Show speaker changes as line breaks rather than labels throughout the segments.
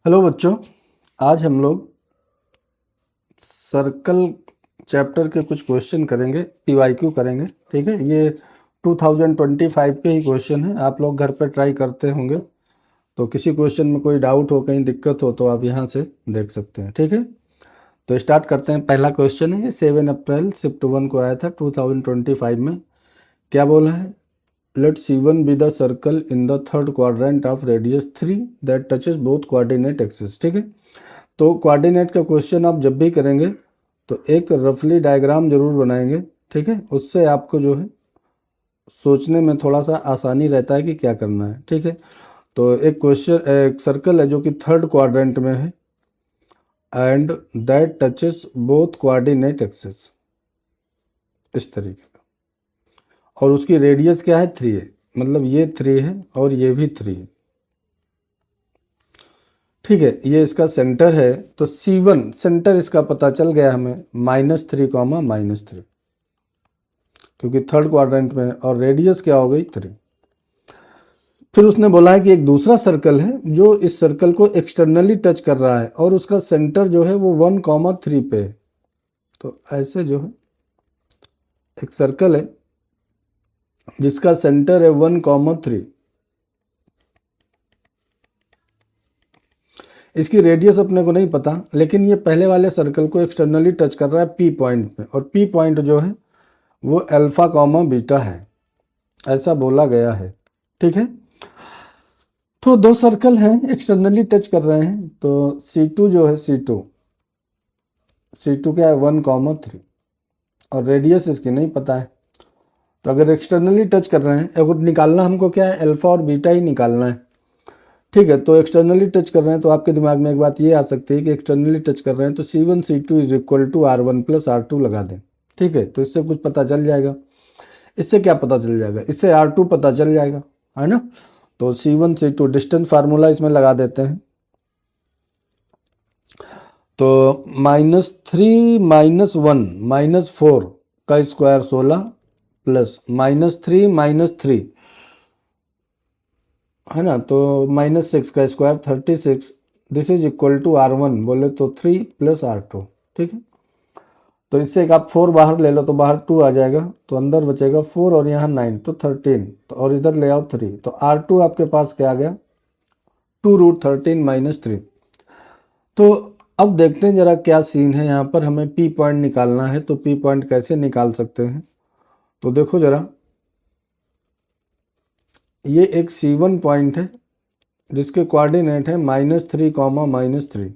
Hello बच्चों, आज हम लोग सर्कल चैप्टर के कुछ क्वेश्चन करेंगे, पीवाईक्यू करेंगे। ठीक है, ये 2025 के ही क्वेश्चन है। आप लोग घर पे ट्राई करते होंगे, तो किसी क्वेश्चन में कोई डाउट हो, कहीं दिक्कत हो तो आप यहाँ से देख सकते हैं। ठीक है, तो स्टार्ट करते हैं। पहला क्वेश्चन है, ये 7 अप्रैल शिफ्ट 1 को आया था 2025 में। क्या बोला है? Let C1 be the circle in the third quadrant of radius 3 that touches both coordinate axis. ठीक है, तो कोऑर्डिनेट का क्वेश्चन आप जब भी करेंगे तो एक रफली डायग्राम जरूर बनाएंगे। ठीक है, उससे आपको जो है सोचने में थोड़ा सा आसानी रहता है कि क्या करना है। ठीक है, तो एक सर्कल है जो कि थर्ड क्वाड्रेंट में है and that touches both coordinate axis, इस तरीके का। और उसकी रेडियस क्या है? 3 है, मतलब ये 3 है और ये भी 3 है। ठीक है, ये इसका सेंटर है, तो C1 सेंटर इसका पता चल गया हमें, -3, -3, क्योंकि थर्ड क्वाड्रेंट में, और रेडियस क्या हो गई? 3। फिर उसने बोला है कि एक दूसरा सर्कल है जो इस सर्कल को एक्सटर्नली टच कर रहा है और उसका सेंटर जो है वो 1, 3 पे है। तो ऐसे जो है एक सर्कल है जिसका सेंटर है 1, 3। इसकी रेडियस अपने को नहीं पता, लेकिन ये पहले वाले सर्कल को एक्सटर्नली टच कर रहा है P पॉइंट पे, और P पॉइंट जो है वो अल्फा, बीटा है, ऐसा बोला गया है। ठीक है, तो दो सर्कल हैं एक्सटर्नली टच कर रहे हैं, तो C2 जो है C2 क्या है? 1, 3, और रेडियस इसकी नहीं पता है। तो अगर एक्सटर्नली टच कर रहे हैं, अगर निकालना हमको क्या है? अल्फा और बीटा ही निकालना है। ठीक है, तो एक्सटर्नली टच कर रहे हैं तो आपके दिमाग में एक बात ये आ सकती है कि एक्सटर्नली टच कर रहे हैं तो C1 C2 is equal to R1 plus R2 लगा दें। ठीक है, तो इससे कुछ पता चल जाएगा। इससे क्या पता चल जाएगा? इससे R2 पता चल जाएगा, है ना। तो C1 C2 डिस्टेंस फार्मूला इसमें लगा देते हैं, तो -3 -1 -4 का स्क्वायर 16 प्लस -3 -3, है ना, तो -6 का square 36। This is equal to R1 बोले तो 3 प्लस R2। ठीक है, तो इससे एक आप 4 बाहर ले लो तो बाहर 2 आ जाएगा, तो अंदर बचेगा 4 और यहाँ 9, तो 13, तो और इधर ले आओ 3, तो R2 आपके पास क्या आ गया? 2√13 - 3। तो अब देखते हैं जरा क्या सीन है यहाँ पर। हमें P पॉइंट निकालना है, तो P पॉइंट कैसे निकाल सकते हैं? तो देखो जरा, ये एक C1 पॉइंट है जिसके कोऑर्डिनेट है -3, -3।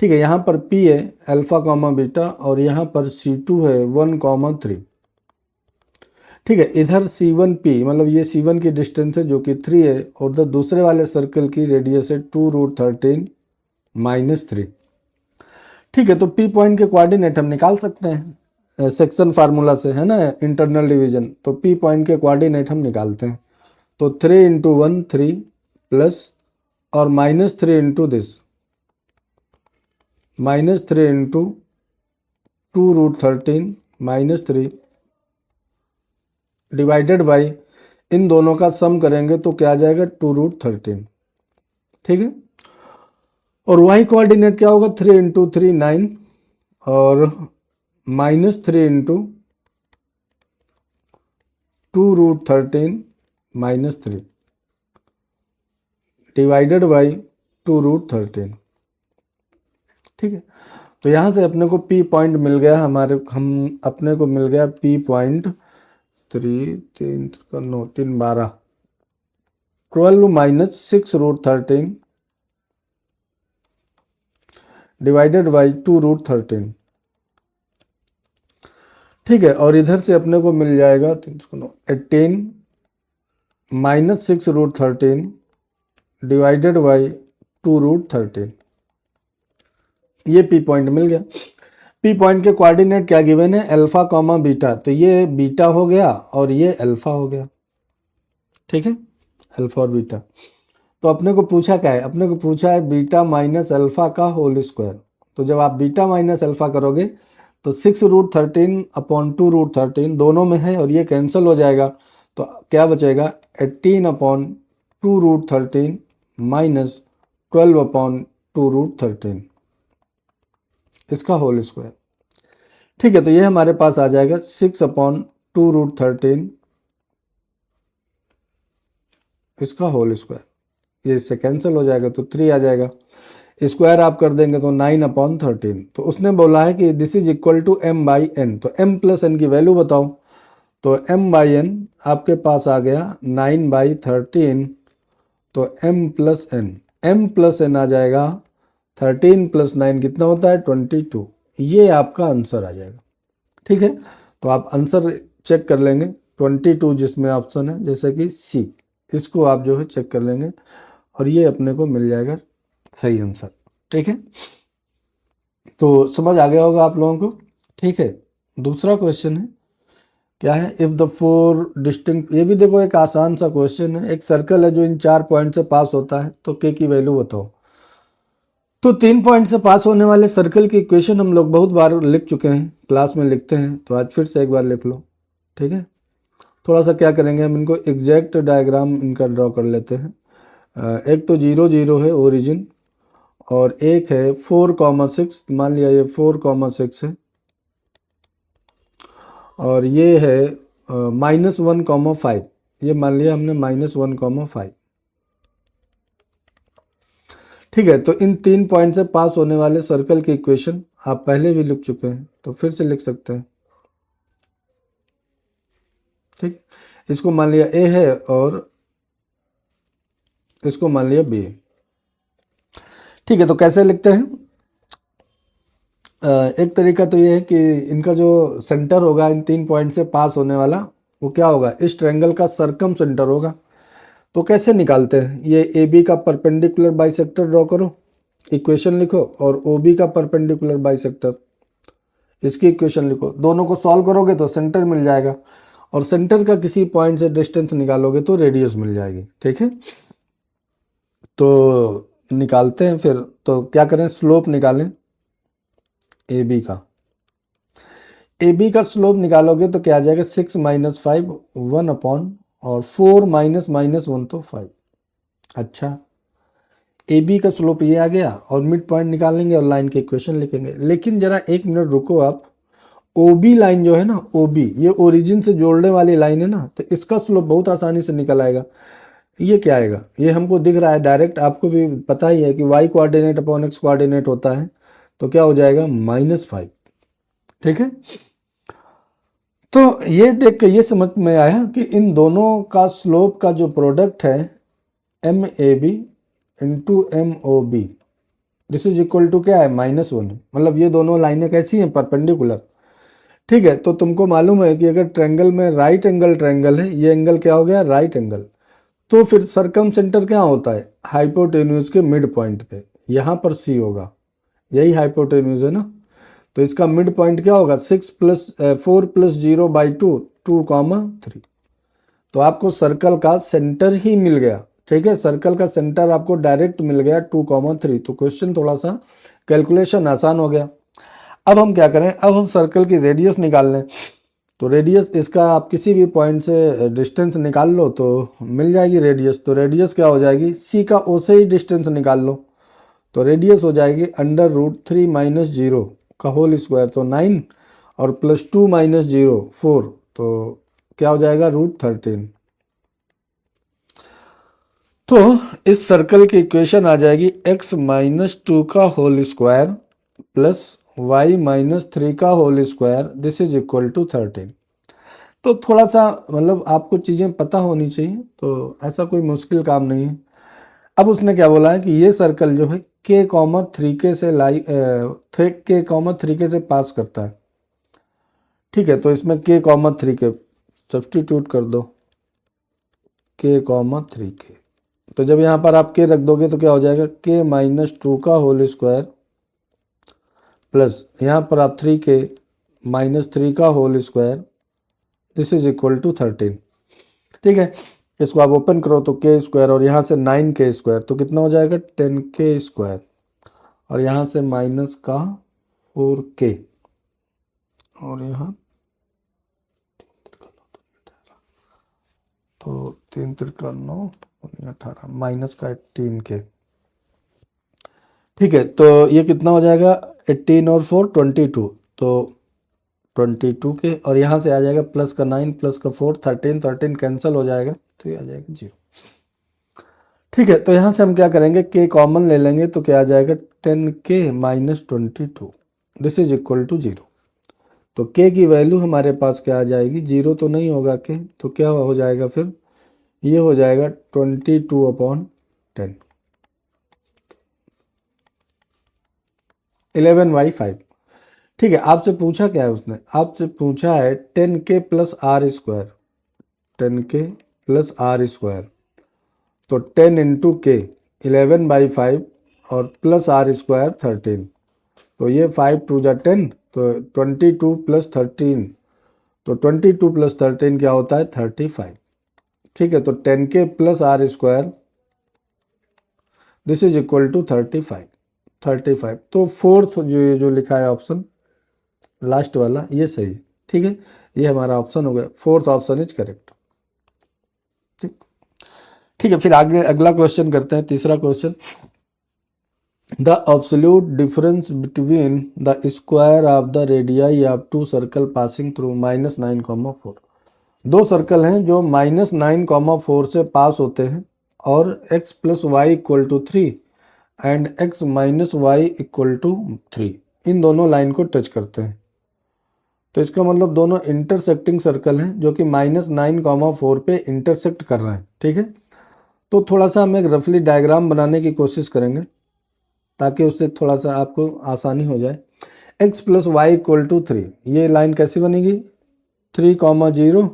ठीक है, यहाँ पर P है अल्फा, बीटा, और यहाँ पर C2 है 1, 3। ठीक है, इधर C1P मतलब ये C1 की डिस्टेंस है जो कि 3 है, और उधर दूसरे वाले सर्कल की रेडियस है 2√13 - 3। ठीक है, तो P पॉइंट के कोऑर्डिनेट हम निकाल सकते हैं सेक्शन फार्मूला से, है ना, इंटरनल डिवीजन। तो P पॉइंट के कोऑर्डिनेट हम निकालते हैं, तो 3 × 1 3 प्लस और -3 इंटू दिस, -3 × 2√13 - 3 डिवाइडेड बाई, इन दोनों का सम करेंगे तो क्या आ जाएगा? 2√13। ठीक है, और y कोऑर्डिनेट क्या होगा? 3 × 3 9, और -3 × 2√13 - 3 डिवाइडेड बाई 2√13। ठीक है, तो यहाँ से अपने को P पॉइंट मिल गया, अपने को मिल गया P पॉइंट 3 3 9 3 12 12 - 6√13 डिवाइडेड बाई 2√13। ठीक है, और इधर से अपने को मिल जाएगा 18 - 6√13 डिवाइडेड बाई 2√13। ये P पॉइंट मिल गया। P पॉइंट के कोऑर्डिनेट क्या गिवन है? अल्फा, बीटा, तो ये बीटा हो गया और ये अल्फा हो गया। ठीक है, अल्फा और बीटा। तो अपने को पूछा क्या है? अपने को पूछा है बीटा माइनस अल्फा का होल स्क्वायर। तो जब आप बीटा माइनस अल्फा करोगे तो 6√13 अपॉन 2√13 दोनों में है, और ये कैंसिल हो जाएगा, तो क्या बचेगा? 18 अपॉन 2√13 माइनस 12/2√13 इसका होल स्क्वायर। ठीक है, तो ये हमारे पास आ जाएगा 6/2√13 इसका होल स्क्वायर। ये इससे कैंसिल हो जाएगा तो 3 आ जाएगा। स्क्वायर आप कर देंगे तो 9/13। तो उसने बोला है कि this is equal to m/n। तो m प्लस n की वैल्यू बताओ। तो m/n आपके पास आ गया 9/13। तो m प्लस n आ जाएगा 13 + 9 कितना होता है 22। ये आपका आंसर आ जाएगा। ठीक है, तो आप आंसर चेक कर लेंगे 22 जिसमें ऑप्शन है जैसे कि सी, इसको आप जो है चेक कर लेंगे और ये अपने को मिल जाएगा सही आंसर। ठीक है, तो समझ आ गया होगा आप लोगों को। ठीक है, दूसरा क्वेश्चन है, क्या है, इफ द फोर डिस्टिंक्ट, ये भी देखो एक आसान सा क्वेश्चन है। एक सर्कल है जो इन 4 पॉइंट से पास होता है, तो के की वैल्यू बताओ। तो 3 पॉइंट से पास होने वाले सर्कल की इक्वेशन हम लोग बहुत बार लिख चुके हैं, क्लास में लिखते हैं, तो आज फिर से एक बार लिख लो। ठीक है, थोड़ा सा क्या करेंगे हम, इनको एग्जैक्ट डायग्राम इनका ड्रॉ कर लेते हैं। एक तो 0 0 है ओरिजिन, और एक है 4,6, मान लिया ये 4,6 है, और ये है -1,5, ये मान लिया हमने -1,5। ठीक है, तो इन 3 पॉइंट से पास होने वाले सर्कल की इक्वेशन आप पहले भी लिख चुके हैं, तो फिर से लिख सकते हैं। ठीक है, इसको मान लिया ए है और इसको मान लिया बी है। ठीक है, तो कैसे लिखते हैं। एक तरीका तो ये है कि इनका जो सेंटर होगा इन 3 पॉइंट से पास होने वाला, वो क्या होगा, इस ट्रायंगल का सर्कम सेंटर होगा। तो कैसे निकालते हैं, ये ए बी का परपेंडिकुलर बाइसेक्टर ड्रॉ करो, इक्वेशन लिखो, और ओ बी का परपेंडिकुलर बाइसेक्टर, इसकी इक्वेशन लिखो। दोनों को सॉल्व करोगे तो सेंटर मिल जाएगा, और सेंटर का किसी पॉइंट से डिस्टेंस निकालोगे तो रेडियस मिल जाएगी। ठीक है, तो निकालते हैं फिर। तो क्या करें, स्लोप निकालें ए बी का। ए बी का स्लोप निकालोगे तो क्या आ जाएगा, 6 - 5 1 और 4 -1 तो 5। अच्छा, ए बी का स्लोप ये आ गया, और मिड पॉइंट निकालेंगे और लाइन की इक्वेशन लिखेंगे। लेकिन जरा एक मिनट रुको आप, ओ बी लाइन जो है ना, ओ बी ये ओरिजिन से जोड़ने वाली लाइन है ना, तो इसका स्लोप बहुत आसानी से निकल आएगा। ये क्या आएगा, ये हमको दिख रहा है डायरेक्ट, आपको भी पता ही है कि y coordinate upon x coordinate होता है, तो क्या हो जाएगा -5। ठीक है, तो ये देख के ये समझ में आया कि इन दोनों का स्लोप का जो प्रोडक्ट है M A B into M O B, this is equal to क्या है, -1। मतलब ये दोनों लाइनें कैसी हैं, परपेंडिकुलर। ठीक है, तो तुमको मालूम है कि अगर ट्रायंगल में राइट एंगल ट्रायंगल है, ये एंगल क्या हो गया, राइट एंगल, तो फिर सरकम सेंटर क्या होता है, हाइपोटेन्यूज के मिड पॉइंट पे, यहाँ पर सी होगा, यही हाइपोटेन्यूज है ना। तो इसका मिड पॉइंट क्या होगा, 4 + 0/2 2,3। तो आपको सर्कल का सेंटर ही मिल गया। ठीक है, सर्कल का सेंटर आपको डायरेक्ट मिल गया 2,3। तो क्वेश्चन थोड़ा सा कैलकुलेशन आसान हो गया। अब हम क्या करें, अब हम सर्कल की रेडियस निकाल लें। तो रेडियस इसका आप किसी भी पॉइंट से डिस्टेंस निकाल लो तो मिल जाएगी रेडियस। तो रेडियस क्या हो जाएगी, सी का ओ से ही डिस्टेंस निकाल लो, तो रेडियस हो जाएगी √3 - 0 का होल स्क्वायर, तो 9, और +2 - 0 4, तो क्या हो जाएगा √13। तो इस सर्कल की इक्वेशन आ जाएगी x - 2 का होल स्क्वायर प्लस y - 3 का whole square, this is equal to 13। तो थोड़ा सा मतलब आपको चीज़ें पता होनी चाहिए, तो ऐसा कोई मुश्किल काम नहीं है। अब उसने क्या बोला है कि ये सर्कल जो है k,3k से k,3k से पास करता है। ठीक है, तो इसमें k,3k सब्सटीट्यूट कर दो, k,3k। तो जब यहाँ पर आप k रख दोगे तो क्या हो जाएगा, k - 2 का होल स्क्वायर प्लस यहाँ पर आप 3k - 3 का whole square, this is equal to 13। ठीक है, इसको आप ओपन करो तो k स्क्वायर, और यहाँ से 9k स्क्वायर, तो कितना हो जाएगा 10k स्क्वायर, और यहाँ से माइनस का 4k, और यहाँ तो 3 × 9 18 माइनस का 18k। ठीक है, तो ये कितना हो जाएगा 18 और 4 22, तो 22 के, और यहाँ से आ जाएगा प्लस का 9 प्लस का 4 13, 13 कैंसिल हो जाएगा तो ये आ जाएगा 0। ठीक है, तो यहाँ से हम क्या करेंगे, के कॉमन ले लेंगे तो क्या आ जाएगा 10k minus 22, this is equal to 0। तो के की वैल्यू हमारे पास क्या आ जाएगी, 0 तो नहीं होगा के, तो क्या हो जाएगा फिर, ये हो जाएगा 22/10, 11/5। ठीक है, आपसे पूछा क्या है उसने, आपसे पूछा है 10k plus R square, 10k plus R square, तो 10 इंटू के 11/5 और प्लस आर स्क्वायर 13, तो ये 5 2 जा 10, तो 22 प्लस 13, तो 22 प्लस 13 क्या होता है 35। ठीक है, तो 10k plus R square this is equal to 35। तो फोर्थ जो लिखा है ऑप्शन लास्ट वाला ये सही है। ठीक है, ये हमारा ऑप्शन हो गया, फोर्थ ऑप्शन इज करेक्ट। ठीक ठीक है, फिर आगे अगला क्वेश्चन करते हैं, तीसरा question, the absolute difference between the square of the radii of two circle passing through -9,4। दो सर्कल हैं जो -9,4 से पास होते हैं और x plus Y equal to 3 and x minus Y equal to 3, इन दोनों लाइन को टच करते हैं। तो इसका मतलब दोनों इंटरसेक्टिंग सर्कल हैं जो कि -9,4 पे इंटरसेक्ट कर रहे हैं। ठीक है, तो थोड़ा सा हम एक रफली डायग्राम बनाने की कोशिश करेंगे ताकि उससे थोड़ा सा आपको आसानी हो जाए। x plus Y equal to 3, ये लाइन कैसी बनेगी, 3,0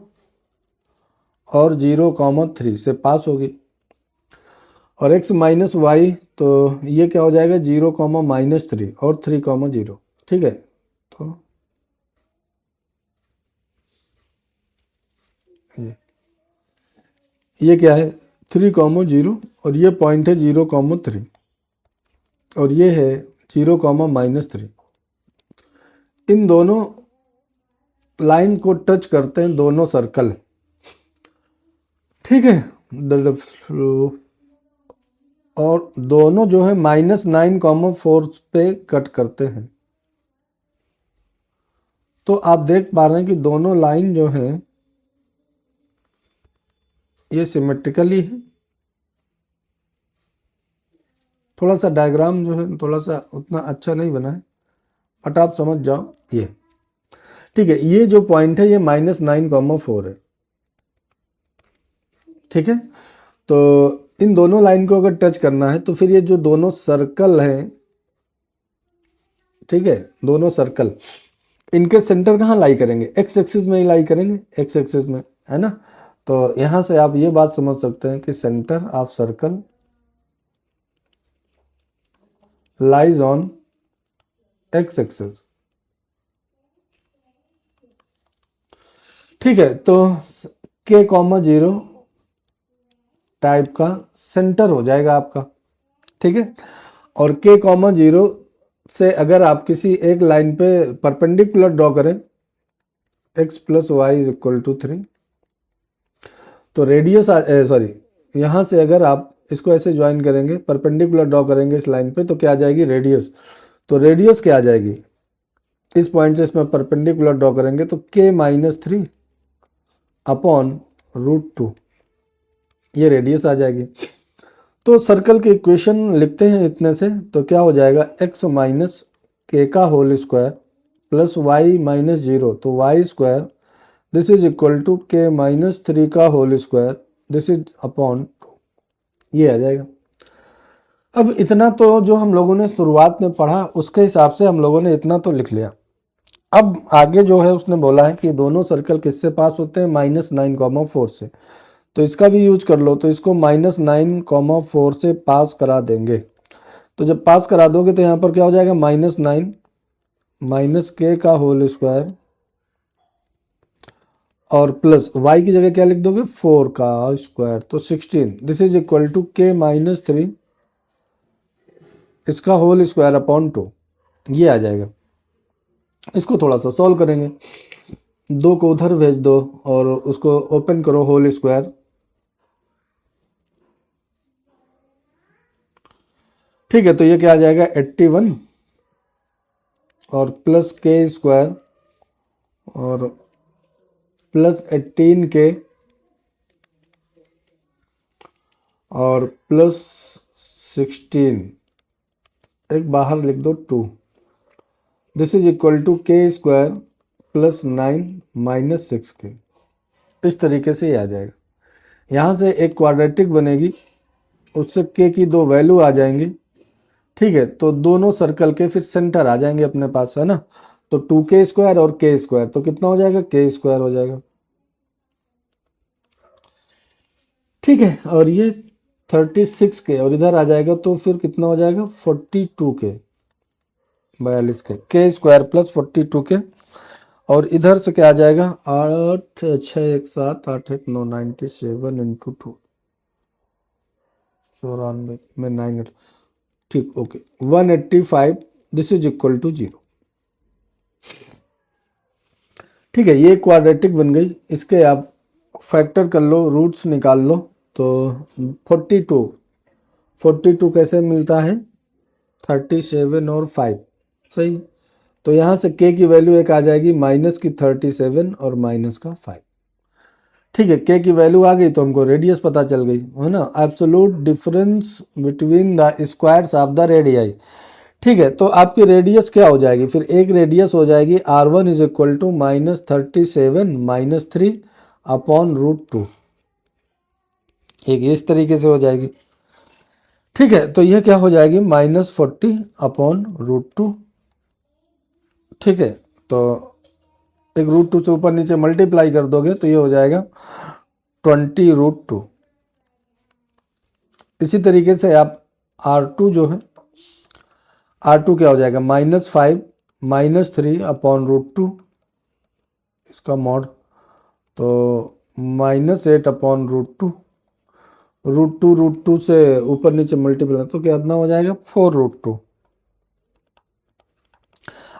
और 0,3 से पास होगी, और x माइनस वाई, तो ये क्या हो जाएगा 0,-3 और 3,0। ठीक है, तो ये क्या है 3,0 और ये पॉइंट है 0,3 और ये है 0,-3। इन दोनों लाइन को टच करते हैं दोनों सर्कल। ठीक है, और दोनों जो है -9,4 पे कट करते हैं। तो आप देख पा रहे हैं कि दोनों लाइन जो है ये सिमेट्रिकली है। थोड़ा सा डायग्राम जो है थोड़ा सा उतना अच्छा नहीं बना है, बट आप समझ जाओ ये। ठीक है, ये जो पॉइंट है ये -9,4 है। ठीक है, तो इन दोनों लाइन को अगर टच करना है तो फिर ये जो दोनों सर्कल हैं, ठीक है, दोनों सर्कल, इनके सेंटर कहाँ लाई करेंगे, एक्स एक्सिस में ही लाई करेंगे, एक्स एक्सिस में, है ना। तो यहां से आप ये बात समझ सकते हैं कि centre of circle lies on x axis. ठीक है, तो k,0 टाइप का सेंटर हो जाएगा आपका। ठीक है, और k,0 से अगर आप किसी एक लाइन पे परपेंडिकुलर ड्रॉ करें, x plus Y is equal to 3, तो रेडियस सॉरी, यहाँ से अगर आप इसको ऐसे ज्वाइन करेंगे, परपेंडिकुलर ड्रॉ करेंगे इस लाइन पे, तो क्या आ जाएगी रेडियस। तो रेडियस क्या आ जाएगी, इस पॉइंट से इसमें परपेंडिकुलर ड्रॉ करेंगे तो k-3 अपॉन √2, ये रेडियस आ जाएगी। तो सर्कल की इक्वेशन लिखते हैं इतने से, तो क्या हो जाएगा x माइनस के का whole square plus Y minus 0, तो Y square this is equal to k-3 का whole square this is upon, ये आ जाएगा। अब इतना तो जो हम लोगों ने शुरुआत में पढ़ा उसके हिसाब से हम लोगों ने इतना तो लिख लिया। अब आगे जो है उसने बोला है कि दोनों सर्कल किससे पास होते हैं, -9,4 से, तो इसका भी यूज कर लो। तो इसको -9,4 से पास करा देंगे, तो जब पास करा दोगे तो यहाँ पर क्या हो जाएगा -9 माइनस के का होल स्क्वायर और प्लस y की जगह क्या लिख दोगे 4 का स्क्वायर, तो 16 this is equal to k-3 इसका होल स्क्वायर अपॉन 2, ये आ जाएगा। इसको थोड़ा सा सॉल्व करेंगे, 2 को उधर भेज दो और उसको ओपन करो होल स्क्वायर। ठीक है, तो ये क्या आ जाएगा 81 और प्लस के स्क्वायर और प्लस 18k और प्लस 16, एक बाहर लिख दो 2, दिस इज इक्वल टू के स्क्वायर प्लस 9 माइनस 6k। इस तरीके से ये आ जाएगा। यहाँ से एक क्वाड्रेटिक बनेगी, उससे k की दो वैल्यू आ जाएंगी। ठीक है, तो दोनों सर्कल के फिर सेंटर आ जाएंगे अपने पास, है ना। तो 2k स्क्वायर और k स्क्वायर, तो कितना हो जाएगा, k स्क्वायर हो जाएगा। ठीक है, और ये 36k और इधर आ जाएगा तो फिर कितना हो जाएगा 42k, 42k, k square plus 42k। और इधर से क्या आ जाएगा 8 6 1 7 8 1 9 97 इंटू 2, 94 में 9। ठीक, okay, 185, this is equal to 0। ठीक है, ये क्वाड्रेटिक बन गई। इसके आप फैक्टर कर लो, रूट्स निकाल लो। तो 42 कैसे मिलता है, 37 और 5, सही। तो यहाँ से k की वैल्यू एक आ जाएगी माइनस की 37 और माइनस का 5। ठीक है, k की वैल्यू आ गई तो हमको रेडियस पता चल गई, है ना। Absolute difference between the squares of the radii. ठीक है, तो आपकी रेडियस क्या हो जाएगी, फिर एक रेडियस हो जाएगी r1 is equal to minus 37 minus 3 upon √2, एक इस तरीके से हो जाएगी। ठीक है, तो यह क्या हो जाएगी -40 अपॉन √2। ठीक है, तो एक √2 से ऊपर नीचे मल्टीप्लाई कर दोगे तो ये हो जाएगा 20√2। इसी तरीके से आप R2 जो है, R2 क्या हो जाएगा -5 -3 अपॉन √2, इसका मॉड, तो -8 अपॉन √2, √2 से ऊपर नीचे मल्टीप्लाई तो कितना हो जाएगा 4√2।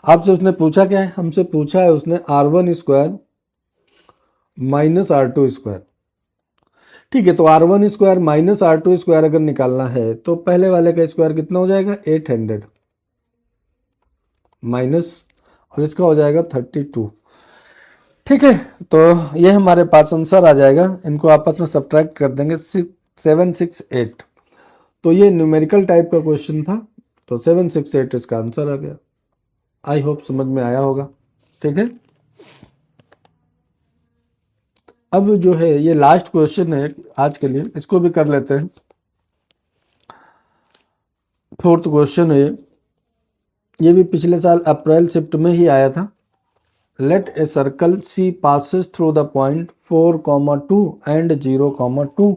आपसे उसने पूछा क्या है, हमसे पूछा है उसने R1 square minus R2 square. ठीक है, तो R1 square minus R2 square अगर निकालना है तो पहले वाले का स्क्वायर कितना हो जाएगा 800 माइनस, और इसका हो जाएगा 32। ठीक है, तो ये हमारे पास आंसर आ जाएगा। इनको आपस में सब्ट्रैक्ट कर देंगे 768। तो ये न्यूमेरिकल टाइप का क्वेश्चन था, तो 768 इसका आंसर आ गया। आई होप समझ में आया होगा। ठीक है, अब जो है ये लास्ट क्वेश्चन है आज के लिए, इसको भी कर लेते हैं। 4th क्वेश्चन है ये भी पिछले साल अप्रैल शिफ्ट में ही आया था। Let a circle C passes through the point 4,2 and 0,2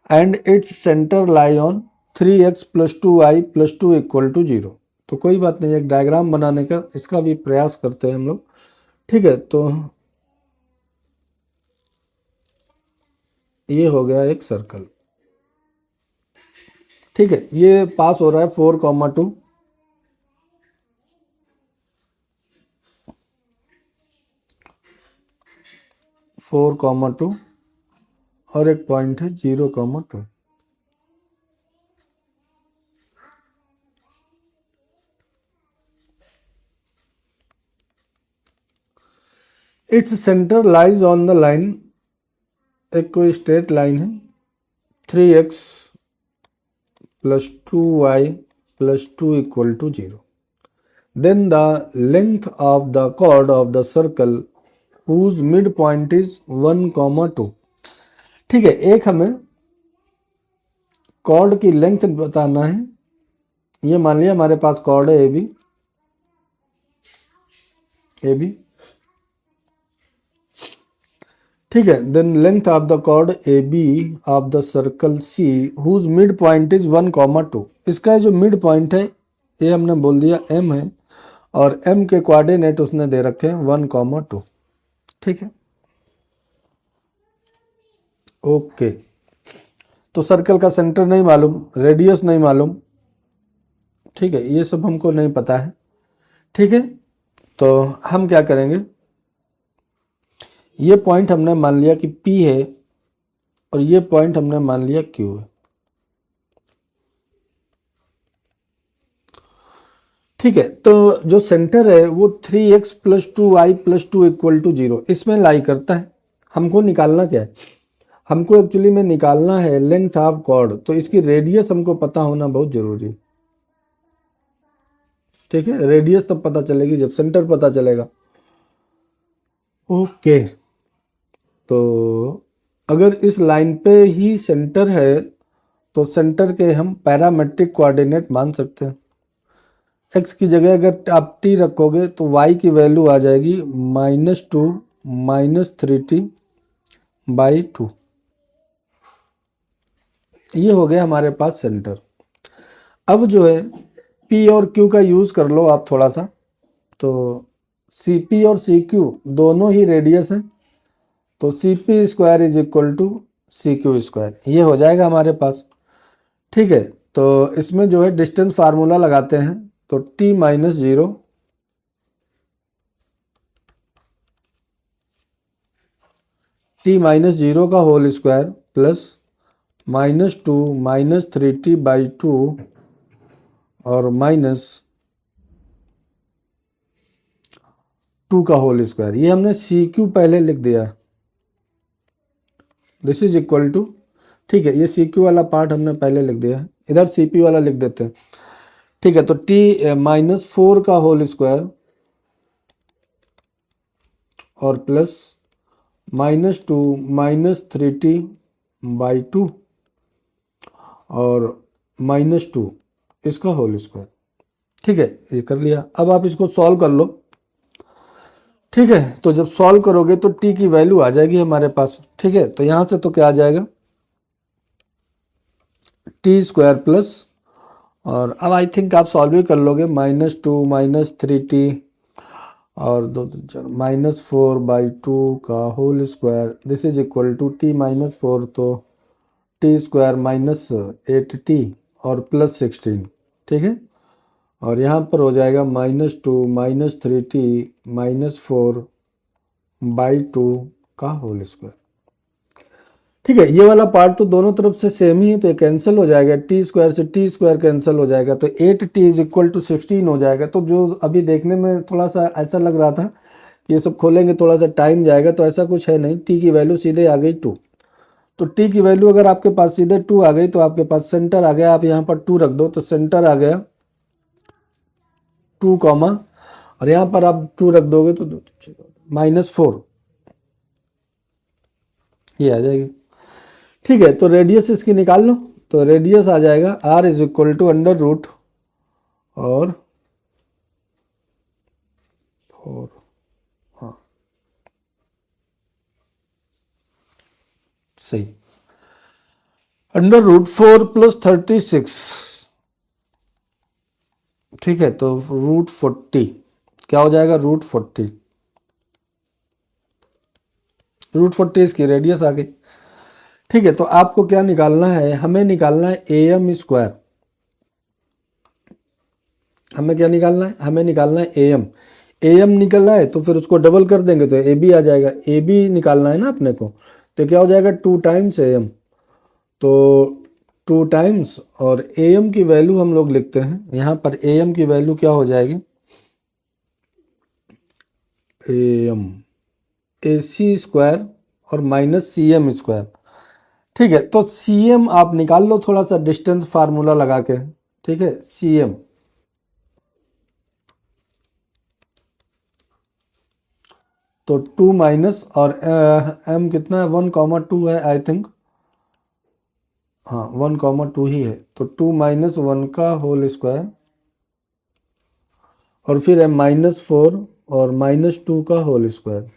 and its centre lie on 3x + 2y + 2 = 0। तो कोई बात नहीं, एक डायग्राम बनाने का इसका भी प्रयास करते हैं हम लोग। ठीक है, तो ये हो गया एक सर्कल। ठीक है, ये पास हो रहा है 4,2, और एक पॉइंट है 0,2। Its centre lies on the line, एक कोई स्ट्रेट लाइन है, 3x + 2y + 2 = 0। Then the length of the chord of the circle whose midpoint is 1,2। ठीक है, एक हमें कॉर्ड की लेंथ बताना है। ये मान लिया हमारे पास कॉर्ड है AB, ठीक है। Then length of the chord AB of the circle C whose mid point is 1,2। इसका जो मिड पॉइंट है ये हमने बोल दिया M है, और M के कोऑर्डिनेट उसने दे रखे हैं 1,2। ठीक है, ओके। तो सर्कल का सेंटर नहीं मालूम, रेडियस नहीं मालूम, ठीक है, ये सब हमको नहीं पता है। ठीक है, तो हम क्या करेंगे, ये पॉइंट हमने मान लिया कि P है और ये पॉइंट हमने मान लिया Q है। ठीक है, तो जो सेंटर है वो 3x + 2y + 2 = 0 इसमें लाई करता है। हमको निकालना क्या है, हमको एक्चुअली में निकालना है लेंथ ऑफ कॉर्ड, तो इसकी रेडियस हमको पता होना बहुत जरूरी है। ठीक है, रेडियस तब पता चलेगी जब सेंटर पता चलेगा। ओके, तो अगर इस लाइन पे ही सेंटर है तो सेंटर के हम पैरामेट्रिक कोऑर्डिनेट मान सकते हैं। x की जगह अगर आप t रखोगे तो y की वैल्यू आ जाएगी -2 -3t बाई 2। ये हो गया हमारे पास सेंटर। अब जो है p और q का यूज कर लो आप थोड़ा सा, तो cp और cq दोनों ही रेडियस है, तो cp² = cq², ये हो जाएगा हमारे पास। ठीक है, तो इसमें जो है डिस्टेंस फार्मूला लगाते हैं, तो t - 0 का whole square plus -2 -3t by 2 और -2 का होल स्क्वायर। ये हमने CQ पहले लिख दिया, दिस इज इक्वल टू, ठीक है, ये CQ वाला पार्ट हमने पहले लिख दिया है, इधर CP वाला लिख देते हैं। ठीक है, तो t -4 का होल स्क्वायर और प्लस -2 -3t बाई 2 और -2 इसका होल स्क्वायर। ठीक है, ये कर लिया। अब आप इसको सॉल्व कर लो। ठीक है, तो जब सॉल्व करोगे तो t की वैल्यू आ जाएगी हमारे पास। ठीक है, तो यहां से तो क्या आ जाएगा, t² प्लस, और अब आई थिंक आप सॉल्व भी कर लोगे, -2 -3t और 2 -4 बाई 2 का whole square, this is equal to t -4 तो t² -8t और प्लस 16। ठीक है, और यहाँ पर हो जाएगा -2 -3t -4 बाई 2 का होल स्क्वायर। ठीक है, ये वाला पार्ट तो दोनों तरफ से सेम ही है, तो कैंसिल हो जाएगा, t² से t² कैंसिल हो जाएगा, तो 8t = 16 हो जाएगा। तो जो अभी देखने में थोड़ा सा ऐसा लग रहा था कि ये सब खोलेंगे थोड़ा सा टाइम जाएगा, तो ऐसा कुछ है नहीं, t की वैल्यू सीधे आ गई 2। तो t की वैल्यू अगर आपके पास सीधे 2 आ गई तो आपके पास सेंटर आ गया, आप यहाँ पर 2 रख दो तो सेंटर आ गया 2, और यहाँ पर आप 2 रख दोगे तो -4 ये आ जाएगी। ठीक है, तो रेडियस इसकी निकाल लो, तो रेडियस आ जाएगा r = अंडर रूट और 4, हाँ सही, √4 + 36। ठीक है, तो √40 क्या हो जाएगा, √40 इसकी रेडियस आ गई। ठीक है, तो आपको क्या निकालना है, हमें निकालना है AM²। हमें क्या निकालना है, हमें निकालना है AM निकलना है तो फिर उसको डबल कर देंगे तो AB आ जाएगा। AB निकालना है ना अपने को, तो क्या हो जाएगा 2 टाइम्स AM, तो 2 टाइम्स, और AM की वैल्यू हम लोग लिखते हैं यहाँ पर, AM की वैल्यू क्या हो जाएगी, AM AC² और -CM²। ठीक है, तो CM आप निकाल लो थोड़ा सा डिस्टेंस फार्मूला लगा के। ठीक है, CM तो 2 माइनस, और M कितना है, 1,2 है आई थिंक, हाँ 1,2 ही है, तो 2 - 1 का होल स्क्वायर और फिर M -4 और -2 का होल स्क्वायर।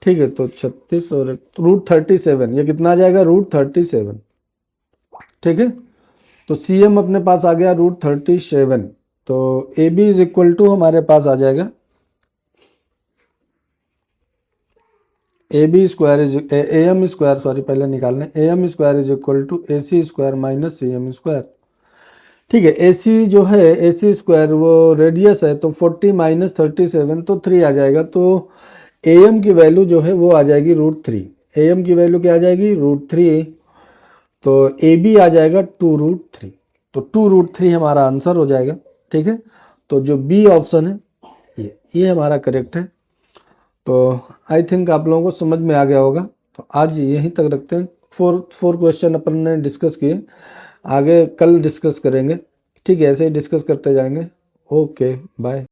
ठीक है, तो 36 और √37, ये कितना आ जाएगा, √37। ठीक है, तो CM अपने पास आ गया √37, तो AB = हमारे पास आ जाएगा AM², सॉरी पहले निकालना है, AM² = AC² - CM²। ठीक है, AC जो है AC² वो रेडियस है, तो 40 - 37 तो 3 आ जाएगा, तो AM की वैल्यू जो है वो आ जाएगी √3। AM की वैल्यू क्या आ जाएगी, √3, तो AB आ जाएगा 2√3, तो 2√3 हमारा आंसर हो जाएगा। ठीक है। तो जो बी ऑप्शन है ये हमारा करेक्ट है। तो आई थिंक आप लोगों को समझ में आ गया होगा। तो आज यहीं तक रखते हैं। फोर क्वेश्चन अपन ने डिस्कस किए, आगे कल डिस्कस करेंगे। ठीक है, ऐसे ही डिस्कस करते जाएंगे। Okay bye.